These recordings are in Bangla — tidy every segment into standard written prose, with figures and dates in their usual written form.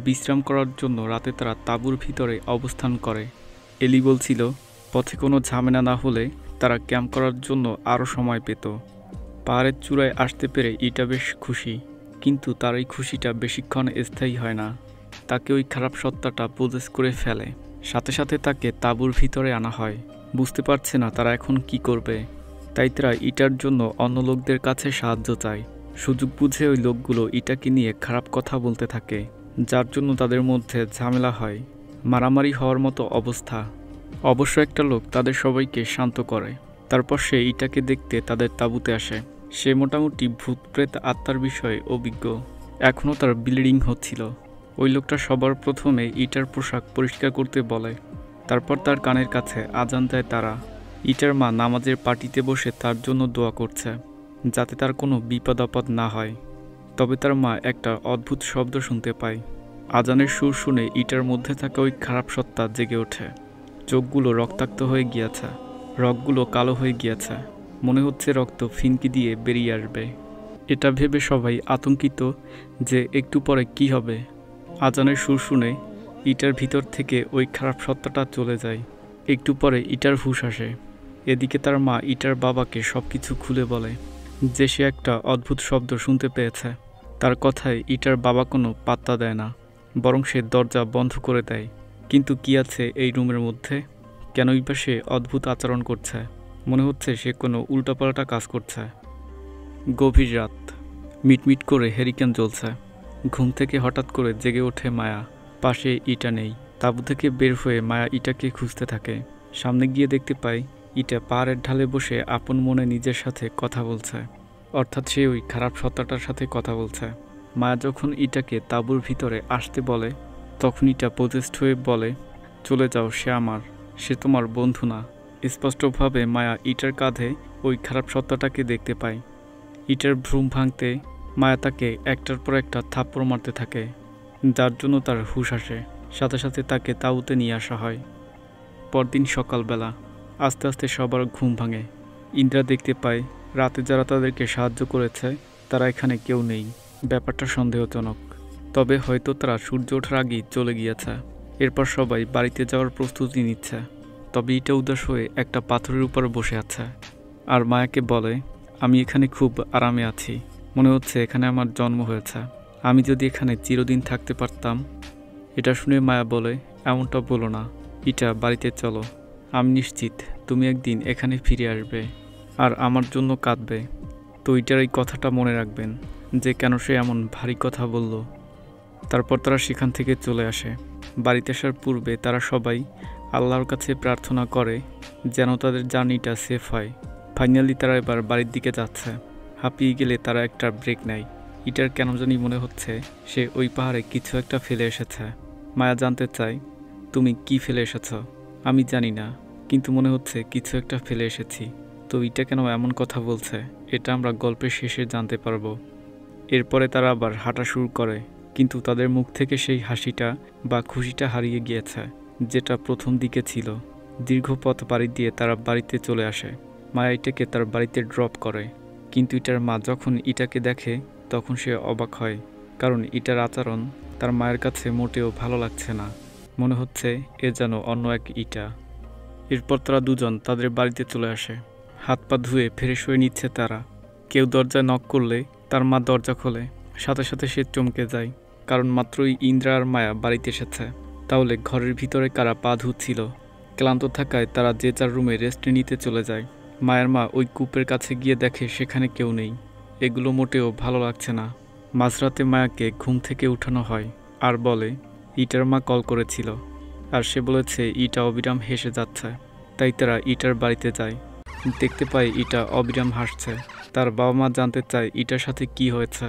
বিশ্রাম করার জন্য রাতে তারা তাঁবুর ভিতরে অবস্থান করে। এলি বলছিল পথে কোনো ঝামেলা না হলে তারা ক্যাম্প করার জন্য আরও সময় পেত। পাহাড়ের চূড়ায় আসতে পেরে ইটা বেশ খুশি, কিন্তু তার এই খুশিটা বেশিক্ষণ স্থায়ী হয় না। তাকে ওই খারাপ সত্তাটা পজেস করে ফেলে। সাথে সাথে তাকে তাঁবুর ভিতরে আনা হয়। বুঝতে পারছে না তারা এখন কি করবে, তাই তারা ইটার জন্য অন্য লোকদের কাছে সাহায্য চায়। সুযোগ বুঝে ওই লোকগুলো ইটাকে নিয়ে খারাপ কথা বলতে থাকে, যার জন্য তাদের মধ্যে ঝামেলা হয়, মারামারি হওয়ার মতো অবস্থা। অবশ্য একটা লোক তাদের সবাইকে শান্ত করে। তারপর সে ইটাকে দেখতে তাদের তাঁবুতে আসে। সে মোটামুটি ভূত প্রেত আত্মার বিষয়ে অভিজ্ঞ। এখনও তার ব্লিডিং হচ্ছিল। ওই লোকটা সবার প্রথমে ইটার পোশাক পরিষ্কার করতে বলে। তারপর তার কানের কাছে আজান দেয় তারা। ইটার মা নামাজের পার্টিতে বসে তার জন্য দোয়া করছে, যাতে তার কোনো বিপদ আপদ না হয়। তবে তার মা একটা অদ্ভুত শব্দ শুনতে পায়। আজানের সুর শুনে ইটার মধ্যে থাকা ওই খারাপ সত্তা জেগে ওঠে। চোখগুলো রক্তাক্ত হয়ে গিয়েছে, রগগুলো কালো হয়ে গিয়েছে, মনে হচ্ছে রক্ত ফিনকি দিয়ে বেরিয়ে আসবে। এটা ভেবে সবাই আতঙ্কিত যে একটু পরে কি হবে। আজানের সুর শুনে ইটার ভিতর থেকে ওই খারাপ সত্তাটা চলে যায়। একটু পরে ইটার হুঁশ আসে। এদিকে তার মা ইটার বাবাকে সব কিছু খুলে বলে যে সে একটা অদ্ভুত শব্দ শুনতে পেয়েছে। তার কথায় ইটার বাবা কোনো পাত্তা দেয় না, বরং সে দরজা বন্ধ করে দেয়। কিন্তু কি আছে এই রুমের মধ্যে? কেনই বা সে অদ্ভুত আচরণ করছে? মনে হচ্ছে সে কোনো উল্টাপাল্টা কাজ করছে। গভীর রাত, মিটমিট করে হেরিকেন জ্বলছে। ঘুম থেকে হঠাৎ করে জেগে ওঠে মায়া। পাশে ইটা নেই। তাঁবু থেকে বের হয়ে মায়া ইটাকে খুঁজতে থাকে। সামনে গিয়ে দেখতে পায় ইটা পাহাড়ের ঢালে বসে আপন মনে নিজের সাথে কথা বলছে, অর্থাৎ সে ওই খারাপ সত্তাটার সাথে কথা বলছে। মায়া যখন ইটাকে তাঁবুর ভিতরে আসতে বলে, তখন ইটা পজেস্ট হয়ে বলে, চলে যাও, সে আমার, সে তোমার বন্ধু না। স্পষ্টভাবে মায়া ইটার কাঁধে ওই খারাপ সত্তাটাকে দেখতে পায়। ইটার ভ্রুম ভাঙতে মায়া তাকে একটার পর একটা থাপ্পড় মারতে থাকে, যার জন্য তার হুঁশ আসে। সাথে সাথে তাকে তাঁবুতে নিয়ে আসা হয়। পরদিন সকালবেলা আস্তে আস্তে সবার ঘুম ভাঙে। ইন্দ্রা দেখতে পায় রাতে যারা তাদেরকে সাহায্য করেছে তারা এখানে কেউ নেই। ব্যাপারটা সন্দেহজনক, তবে হয়তো তারা সূর্য ওঠার আগেই চলে গিয়েছে। এরপর সবাই বাড়িতে যাওয়ার প্রস্তুতি নিচ্ছে। তবে ইটা উদাস হয়ে একটা পাথরের উপর বসে আছে আর মায়াকে বলে, আমি এখানে খুব আরামে আছি, মনে হচ্ছে এখানে আমার জন্ম হয়েছে। আমি যদি এখানে চিরদিন থাকতে পারতাম। এটা শুনে মায়া বলে, এমনটা বলো না ইটা, বাড়িতে চলো। আমি নিশ্চিত তুমি একদিন এখানে ফিরে আসবে আর আমার জন্য কাঁদবে। তো ইটার এই কথাটা মনে রাখবেন যে কেন সে এমন ভারী কথা বলল। তারপর তারা সেখান থেকে চলে আসে। বাড়িতে আসার পূর্বে তারা সবাই আল্লাহর কাছে প্রার্থনা করে যেন তাদের জার্নিটা সেফ হয়। ফাইনালি তারা এবার বাড়ির দিকে যাচ্ছে। হাঁপিয়ে গেলে তারা একটা ব্রেক নেয়। ইটার কেন জানি মনে হচ্ছে সে ওই পাহাড়ে কিছু একটা ফেলে এসেছে। মায়া জানতে চায়, তুমি কি ফেলে এসেছ? আমি জানি না, কিন্তু মনে হচ্ছে কিছু একটা ফেলে এসেছি। তো ইটা কেন এমন কথা বলছে এটা আমরা গল্পের শেষে জানতে পারবো। এরপরে তারা আবার হাঁটা শুরু করে, কিন্তু তাদের মুখ থেকে সেই হাসিটা বা খুশিটা হারিয়ে গিয়েছে যেটা প্রথম দিকে ছিল। দীর্ঘ পথ পাড়ি দিয়ে তারা বাড়িতে চলে আসে। মায়া ইটাকে তার বাড়িতে ড্রপ করে, কিন্তু ইটার মা যখন ইটাকে দেখে তখন সে অবাক হয়, কারণ ইটার আচরণ তার মায়ের কাছে মোটেও ভালো লাগছে না। মনে হচ্ছে এ যেন অন্য এক ইটা। এরপর তারা দুজন তাদের বাড়িতে চলে আসে। হাত পা ধুয়ে ফ্রেশ হয়ে নিচ্ছে তারা। কেউ দরজায় নক করলে তার মা দরজা খোলে। সাথে সাথে সে চমকে যায়, কারণ মাত্রই ইন্দ্রা আর মায়া বাড়িতে এসেছে। তাহলে ঘরের ভিতরে কারা পা ধুচ্ছিল? ক্লান্ত থাকায় তারা যে যার রুমে রেস্ট নিতে চলে যায়। মায়ের মা ওই কূপের কাছে গিয়ে দেখে সেখানে কেউ নেই। এগুলো মোটেও ভালো লাগছে না। মাঝরাতে মায়াকে ঘুম থেকে উঠানো হয় আর বলে ইটার মা কল করেছিল আর সে বলেছে ইটা অবিরাম হেসে যাচ্ছে। তাই তারা ইটার বাড়িতে যায়। দেখতে পায় ইটা অবিরাম হাসছে। তার বাবা মা জানতে চায় ইটার সাথে কি হয়েছে।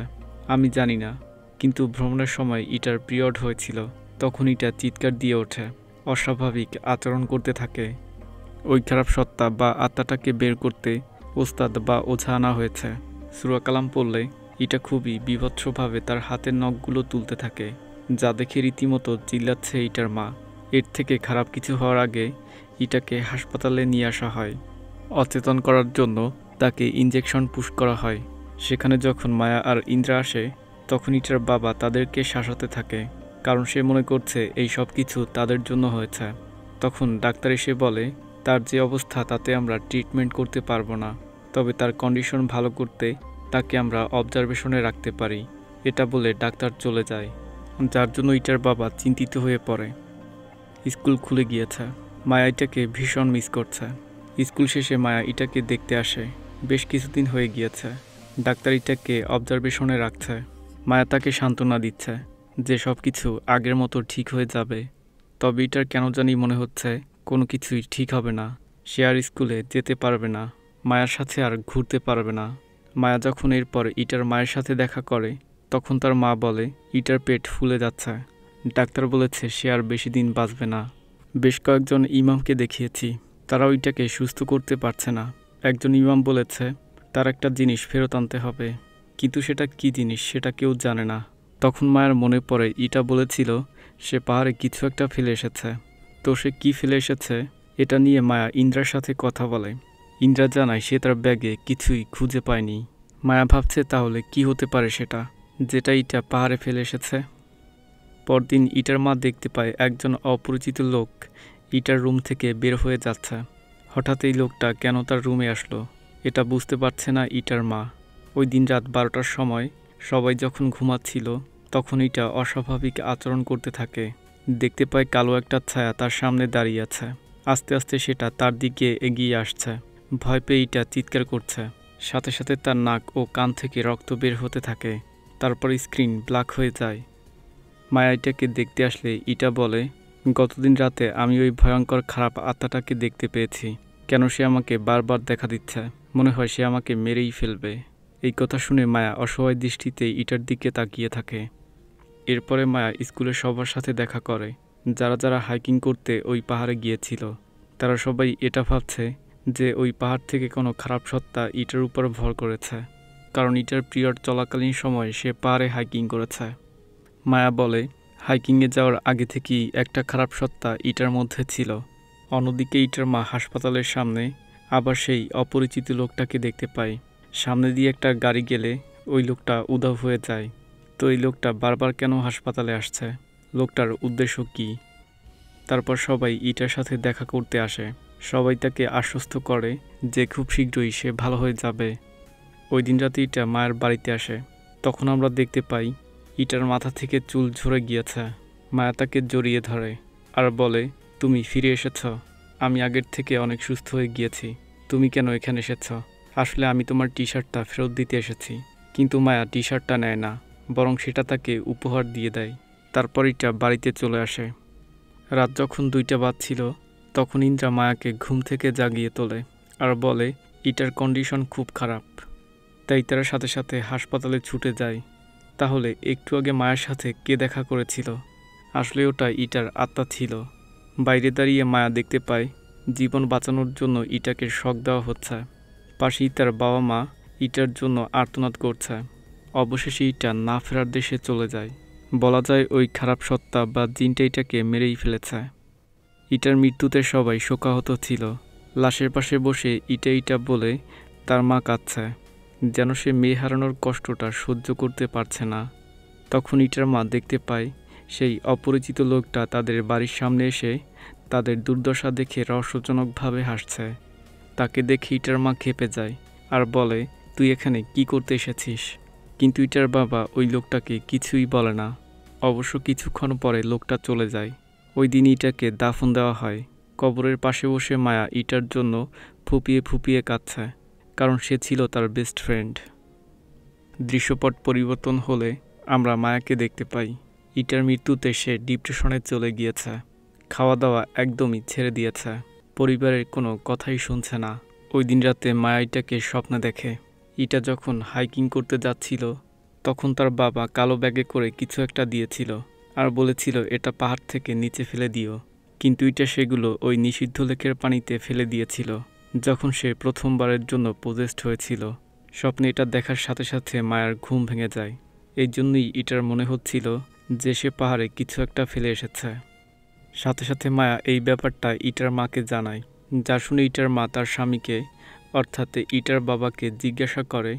আমি জানি না, কিন্তু ভ্রমণের সময় ইটার পিরিয়ড হয়েছিল। তখন ইটা চিৎকার দিয়ে ওঠে, অস্বাভাবিক আচরণ করতে থাকে। ওই খারাপ সত্তা বা আত্মাটাকে বের করতে ওস্তাদ বা ওঝা আনা হয়েছে। সূরা কালাম পড়লে ইটা খুবই বীভৎসভাবে তার হাতের নখগুলো তুলতে থাকে, যা দেখে রীতিমতো চিল্লাচ্ছে ইটার মা। এর থেকে খারাপ কিছু হওয়ার আগে ইটাকে হাসপাতালে নিয়ে আসা হয়। অচেতন করার জন্য তাকে ইনজেকশন পুশ করা হয়। সেখানে যখন মায়া আর ইন্দ্রা আসে তখন ইটার বাবা তাদেরকে শাসাতে থাকে, কারণ সে মনে করছে এই সব কিছু তাদের জন্য হয়েছে। তখন ডাক্তার এসে বলে তার যে অবস্থা তাতে আমরা ট্রিটমেন্ট করতে পারবো না, তবে তার কন্ডিশন ভালো করতে তাকে আমরা অবজারভেশনে রাখতে পারি। এটা বলে ডাক্তার চলে যায়, যার জন্য ইটার বাবা চিন্তিত হয়ে পড়ে। স্কুল খুলে গিয়েছে, মায়া ইটাকে ভীষণ মিস করছে। স্কুল শেষে মায়া ইটাকে দেখতে আসে। বেশ কিছুদিন হয়ে গিয়েছে। ডাক্তার ইটাকে অবজারভেশনে রাখছে। মায়া তাকে সান্ত্বনা দিচ্ছে যে সব কিছু আগের মতো ঠিক হয়ে যাবে। তবে ইটার কেন জানি মনে হচ্ছে কোনো কিছুই ঠিক হবে না। সে আর স্কুলে যেতে পারবে না, মায়ার সাথে আর ঘুরতে পারবে না। মায়া যখন এরপর ইটার মায়ের সাথে দেখা করে, তখন তার মা বলে ইটার পেট ফুলে যাচ্ছে। ডাক্তার বলেছে সে আর বেশি দিন বাঁচবে না। বেশ কয়েকজন ইমামকে দেখিয়েছি, তারাও ইটাকে সুস্থ করতে পারছে না। একজন ইমাম বলেছে তার একটা জিনিস ফেরত আনতে হবে, কিন্তু সেটা কী জিনিস সেটা কেউ জানে না। তখন মায়ের মনে পড়ে ইটা বলেছিল সে পাহাড়ে কিছু একটা ফেলে এসেছে। তো সে কী ফেলে এসেছে এটা নিয়ে মায়া ইন্দ্রার সাথে কথা বলে। ইন্দ্রা জানায় সে তার ব্যাগে কিছুই খুঁজে পায়নি। মায়া ভাবছে তাহলে কি হতে পারে সেটা, যেটা ইটা পাহাড়ে ফেলে এসেছে। পরদিন ইটার মা দেখতে পায় একজন অপরিচিত লোক ইটার রুম থেকে বের হয়ে যাচ্ছে। হঠাৎ এই লোকটা কেন তার রুমে আসলো এটা বুঝতে পারছে না ইটার মা। ওই দিন রাত 12টার সময় সবাই যখন ঘুমাচ্ছিল, তখন ইটা অস্বাভাবিক আচরণ করতে থাকে। দেখতে পায় কালো একটা ছায়া তার সামনে দাঁড়িয়ে আছে। আস্তে আস্তে সেটা তার দিকে এগিয়ে আসছে। ভয় পেয়ে ইটা চিৎকার করছে। সাথে সাথে তার নাক ও কান থেকে রক্ত বের হতে থাকে। তারপর স্ক্রিন ব্ল্যাক হয়ে যায়। মায়া ইটাকে দেখতে আসলে ইটা বলে গতদিন রাতে আমি ওই ভয়ঙ্কর খারাপ আত্মাটাকে দেখতে পেয়েছি। কেন সে আমাকে বারবার দেখা দিচ্ছে, মনে হয় সে আমাকে মেরেই ফেলবে। এই কথা শুনে মায়া অসহায় দৃষ্টিতে ইটার দিকে তাকিয়ে থাকে। এরপরে মায়া স্কুলের সবার সাথে দেখা করে, যারা যারা হাইকিং করতে ওই পাহাড়ে গিয়েছিল। তারা সবাই এটা ভাবছে যে ওই পাহাড় থেকে কোনো খারাপ সত্তা ইটার উপর ভর করেছে, কারণ ইটার পিরিয়ড চলাকালীন সময় সে পাহাড়ে হাইকিং করেছে। মায়া বলে হাইকিংয়ে যাওয়ার আগে থেকেই একটা খারাপ সত্তা ইটার মধ্যে ছিল। অন্যদিকে ইটার মা হাসপাতালের সামনে আবার সেই অপরিচিত লোকটাকে দেখতে পায়। সামনে দিয়ে একটা গাড়ি গেলে ওই লোকটা উধাও হয়ে যায়। তো এই লোকটা বারবার কেন হাসপাতালে আসছে, লোকটার উদ্দেশ্য কী? তারপর সবাই ইটার সাথে দেখা করতে আসে। সবাই তাকে আশ্বস্ত করে যে খুব শীঘ্রই সে ভালো হয়ে যাবে। ওই দিন রাতে ইটা মায়ের বাড়িতে আসে। তখন আমরা দেখতে পাই ইটার মাথা থেকে চুল ঝরে গিয়েছে। মায়া তাকে জড়িয়ে ধরে আর বলে তুমি ফিরে এসেছ, আমি আগের থেকে অনেক সুস্থ হয়ে গিয়েছি। তুমি কেন এখানে এসেছ? আসলে আমি তোমার টি শার্টটা ফেরত দিতে এসেছি। কিন্তু মায়া টি শার্টটা নেয় না, বরং সেটা তাকে উপহার দিয়ে দেয়। তারপর ইটা বাড়িতে চলে আসে। রাত যখন 2টা বাজছিল, তখন ইন্দ্রা মায়াকে ঘুম থেকে জাগিয়ে তোলে আর বলে ইটার কন্ডিশন খুব খারাপ। তাই তারা সাথে সাথে হাসপাতালে ছুটে যায়। তাহলে একটু আগে মায়ের সাথে কে দেখা করেছিল? আসলে ওটা ইটার আত্মা ছিল। বাইরে দাঁড়িয়ে মায়া দেখতে পায় জীবন বাঁচানোর জন্য ইটাকে শক দেওয়া হচ্ছে। পাশেই তার বাবা মা ইটার জন্য আর্তনাদ করছে। অবশেষে ইটা না ফেরার দেশে চলে যায়। বলা যায় ওই খারাপ সত্তা বা জিনটা ইটাকে মেরেই ফেলেছে। ইটার মৃত্যুতে সবাই শোকাহত ছিল। লাশের পাশে বসে ইটা বলে তার মা কাঁদছে, যেন সে মেয়ে হারানোর কষ্টটা সহ্য করতে পারছে না। তখন ইটার মা দেখতে পায় সেই অপরিচিত লোকটা তাদের বাড়ির সামনে এসে তাদের দুর্দশা দেখে রহস্যজনকভাবে হাসছে। তাকে দেখে ইটার মা ক্ষেপে যায় আর বলে তুই এখানে কি করতে এসেছিস? কিন্তু ইটার বাবা ওই লোকটাকে কিছুই বলে না। অবশ্য কিছুক্ষণ পরে লোকটা চলে যায়। ওই দিন ইটাকে দাফন দেওয়া হয়। কবরের পাশে বসে মায়া ইটার জন্য ফুপিয়ে ফুপিয়ে কাঁদছে, কারণ সে ছিল তার বেস্ট ফ্রেন্ড। দৃশ্যপট পরিবর্তন হলে আমরা মায়াকে দেখতে পাই ইটার মৃত্যুতে সে ডিপ্রেশনে চলে গিয়েছে। খাওয়া দাওয়া একদমই ছেড়ে দিয়েছে। পরিবারের কোনো কথাই শুনছে না। ওই দিন রাতে মায়া ইটাকে স্বপ্নে দেখে। ইটা যখন হাইকিং করতে যাচ্ছিল, তখন তার বাবা কালো ব্যাগে করে কিছু একটা দিয়েছিল আর বলেছিল এটা পাহাড় থেকে নিচে ফেলে দিও। কিন্তু ইটা সেগুলো ওই নিষিদ্ধ লেকের পানিতে ফেলে দিয়েছিল যখন সে প্রথমবারের জন্য পজেসড হয়েছিল। স্বপ্নে এটা দেখার সাথে সাথে মায়ার ঘুম ভেঙে যায়। এই জন্যই ইটার মনে হচ্ছিল যে সে পাহাড়ে কিছু একটা ফেলে এসেছে। সাথে সাথে মায়া এই ব্যাপারটা ইটার মাকে জানায়, যা শুনে ইটার মা তার স্বামীকে অর্থাৎ ইটার বাবাকে জিজ্ঞাসা করে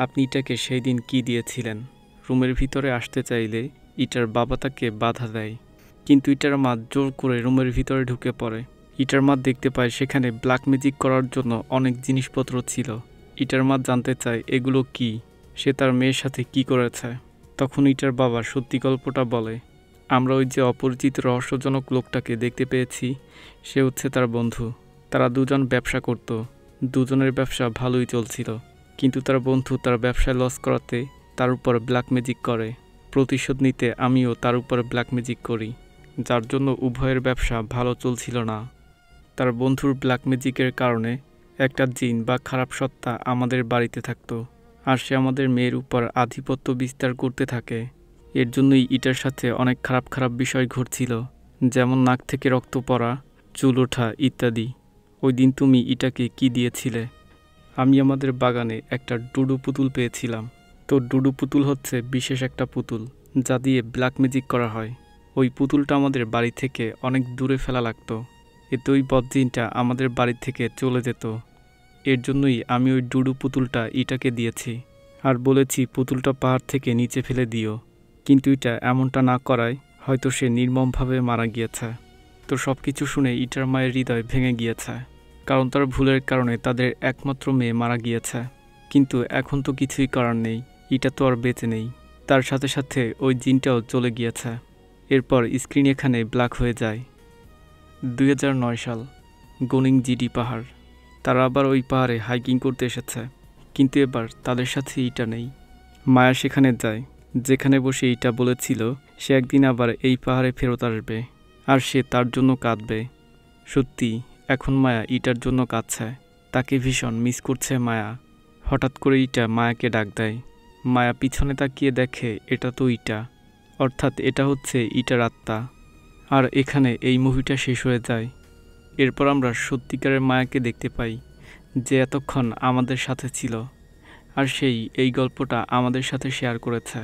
আপনি ইটাকে সেই দিন কী দিয়েছিলেন? রুমের ভিতরে আসতে চাইলে ইটার বাবা তাকে বাধা দেয়, কিন্তু ইটার মা জোর করে রুমের ভিতরে ঢুকে পড়ে। ইটার মা দেখতে পায় সেখানে ব্ল্যাক ম্যাজিক করার জন্য অনেক জিনিসপত্র ছিল। ইটার মা জানতে চায় এগুলো কি, সে তার মেয়ের সাথে কি করেছে। তখন ইটার বাবা সত্যি গল্পটা বলে, আমরা ওই যে অপরিচিত রহস্যজনক লোকটাকে দেখতে পেয়েছি, সে হচ্ছে তার বন্ধু। তারা দুজন ব্যবসা করত, দুজনের ব্যবসা ভালোই চলছিল, কিন্তু তার বন্ধু তার ব্যবসায় লস করাতে তার উপর ব্ল্যাক ম্যাজিক করে। প্রতিশোধ নিতে আমিও তার উপর ব্ল্যাক ম্যাজিক করি, যার জন্য উভয়ের ব্যবসা ভালো চলছিল না। তার বন্ধুর ব্ল্যাক ম্যাজিকের কারণে একটা জিন বা খারাপ সত্তা আমাদের বাড়িতে থাকতো, আর সে আমাদের মেয়ের উপর আধিপত্য বিস্তার করতে থাকে। এর জন্যই ইটার সাথে অনেক খারাপ খারাপ বিষয় ঘটছিল, যেমন নাক থেকে রক্ত পড়া, চুল ওঠা ইত্যাদি। ওই দিন তুমি ইটাকে কি দিয়েছিলে? আমি আমাদের বাগানে একটা ডুডু পুতুল পেয়েছিলাম। তো ডুডু পুতুল হচ্ছে বিশেষ একটা পুতুল, যা দিয়ে ব্ল্যাক ম্যাজিক করা হয়। ওই পুতুলটা আমাদের বাড়ি থেকে অনেক দূরে ফেলা লাগতো, এতে ওই বদজিনটা আমাদের বাড়ি থেকে চলে যেত। এর জন্যই আমি ওই ডুডু পুতুলটা ইটাকে দিয়েছি, আর বলেছি পুতুলটা পাহাড় থেকে নিচে ফেলে দিও। কিন্তু এটা এমনটা না করায় হয়তো সে নির্মমভাবে মারা গিয়েছে। তো সব কিছু শুনে ইটার মায়ের হৃদয় ভেঙে গিয়েছে, কারণ তার ভুলের কারণে তাদের একমাত্র মেয়ে মারা গিয়েছে। কিন্তু এখন তো কিছুই করার নেই, ইটা তো আর বেঁচে নেই, তার সাথে সাথে ওই জিনটাও চলে গিয়েছে। এরপর স্ক্রিন এখানে ব্ল্যাক হয়ে যায়। 2009 সাল, গনিং জিডি পাহাড়। তারা আবার ওই পাহাড়ে হাইকিং করতে এসেছে, কিন্তু এবার তাদের সাথে ইটা নেই। মায়া সেখানে যায়, যেখানে বসে ইটা বলেছিল সে একদিন আবার এই পাহাড়ে ফেরত আসবে, আর সে তার জন্য কাঁদবে। সত্যি এখন মায়া ইটার জন্য কাঁদছে, তাকে ভীষণ মিস করছে মায়া। হঠাৎ করে ইটা মায়াকে ডাক দেয়। মায়া পিছনে তাকিয়ে দেখে এটা তো ইটা, অর্থাৎ এটা হচ্ছে ইটার আত্মা। আর এখানে এই মুভিটা শেষ হয়ে যায়। এরপর আমরা সত্যিকারের মায়াকে দেখতে পাই, যে এতক্ষণ আমাদের সাথে ছিল, আর সেই এই গল্পটা আমাদের সাথে শেয়ার করেছে।